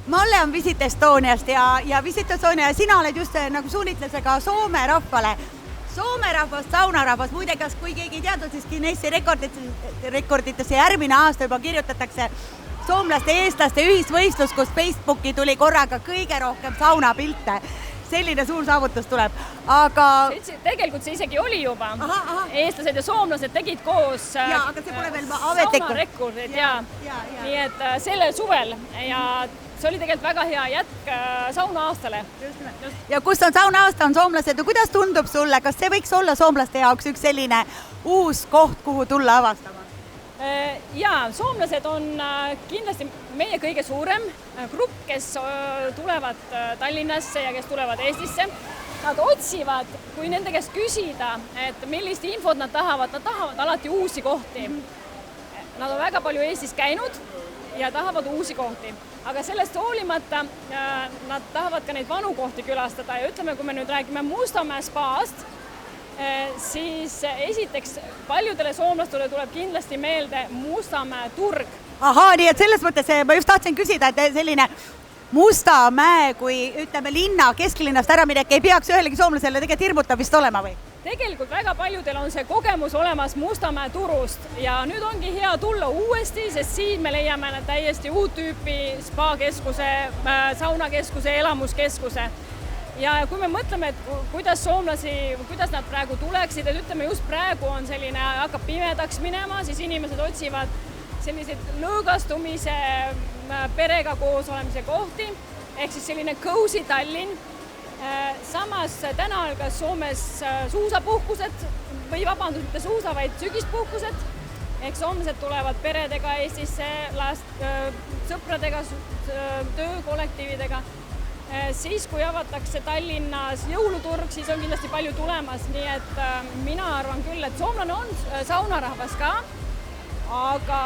Malle on Visit Estoniast ja Visit Estonia ja sina oled just nagu suunitlusega Soome rahvale. Soome rahvas, saunarahvas, muide, kas kui keegi ei teadnud, siis Guinessi rekorditesse järgmine aasta juba kirjutatakse soomlaste eestlaste ühisvõistlus, kus Facebooki tuli korraga kõige rohkem saunapilte. Selline suur saavutus tuleb, aga... Tegelikult see isegi oli juba. Eestlased ja soomlased tegid koos aga see pole veel ametlikult. Saunarekordid, Nii et sellel suvel ja see oli tegelikult väga hea jätk sauna aastale. Ja kus on sauna aasta, on soomlased. Kuidas tundub sulle, kas see võiks olla soomlaste jaoks üks selline uus koht, kuhu tulla avastama? Jaa, soomlased on kindlasti meie kõige suurem grupp, kes tulevad Tallinnasse ja kes tulevad Eestisse. Nad otsivad, kui nende käest küsida, et millist infot nad tahavad alati uusi kohti. Nad on väga palju Eestis käinud ja tahavad uusi kohti. Aga sellest hoolimata nad tahavad ka neid vanu kohti külastada ja ütleme, kui me nüüd räägime Mustamäe spaast, siis esiteks paljudele soomlastele tuleb kindlasti meelde Mustamäe turg. Nii et selles mõttes ma just tahtsin küsida, et selline Mustamäe, kui ütleme linna, kesklinnast ära minek, ei peaks ühelegi soomlasele tegelikult hirmutav vist olema või? Tegelikult väga paljudel on see kogemus olemas Mustamäe turust ja nüüd ongi hea tulla uuesti, sest siin me leiame täiesti uut tüüpi spa-keskuse, saunakeskuse, elamuskeskuse. Ja kui me mõtleme, et kuidas nad praegu tuleksid, et ütleme just praegu on selline, hakkab pimedaks minema, siis inimesed otsivad selliseid lõõgastumise, perega koos olemise kohti, ehk siis selline cozy Tallinn. Samas täna algas Soomes suusapuhkused või mitte suusa, vaid sügispuhkused, ehk soomlased tulevad peredega Eestisse, sõpradega, töökollektiividega. Siis, kui avatakse Tallinnas jõuluturg, siis on kindlasti palju tulemas, nii et mina arvan küll, et soomlane on saunarahvas ka, aga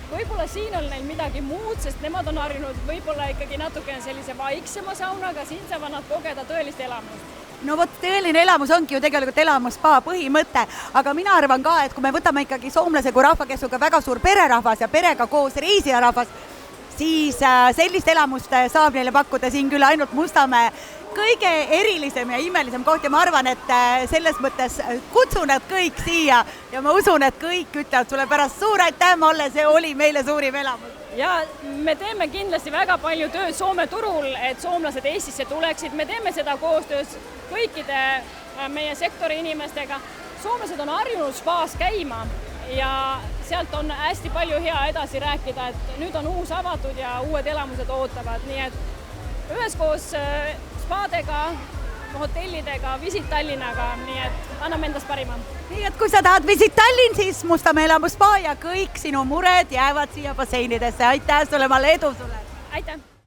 võib-olla siin on neil midagi muud, sest nemad on harjunud võib-olla ikkagi natukene sellise vaiksema saunaga, siin saavad nad kogeda tõelist elamust. No vot, tõeline elamus ongi ju tegelikult elamusspa põhimõte, aga mina arvan ka, et kui me võtame ikkagi soomlase kui rahva, kes on ka väga suur pererahvas ja perega koos reisijarahvas, siis sellist elamust saab neile pakkuda siin küll ainult Mustamäe kõige erilisem ja imelisem koht ja ma arvan, et selles mõttes kutsun nad kõik siia ja ma usun, et kõik ütlevad sulle pärast suur aitäh, Malle, see oli meile suurim elamus. Ja me teeme kindlasti väga palju tööd Soome turul, et soomlased Eestisse tuleksid. Me teeme seda koostöös kõikide meie sektori inimestega. Soomlased on harjunud spaas käima ja sealt on hästi palju hea edasi rääkida, et nüüd on uus avatud ja uued elamused ootavad, nii et üheskoos spaadega, hotellidega, Visit Tallinnaga, nii et anname endast parima. Nii et kui sa tahad Visit Tallinn, siis Mustamäe elamusspa ja kõik sinu mured jäävad siia basseinidesse. Aitäh sulle, Malle, edu sulle! Aitäh!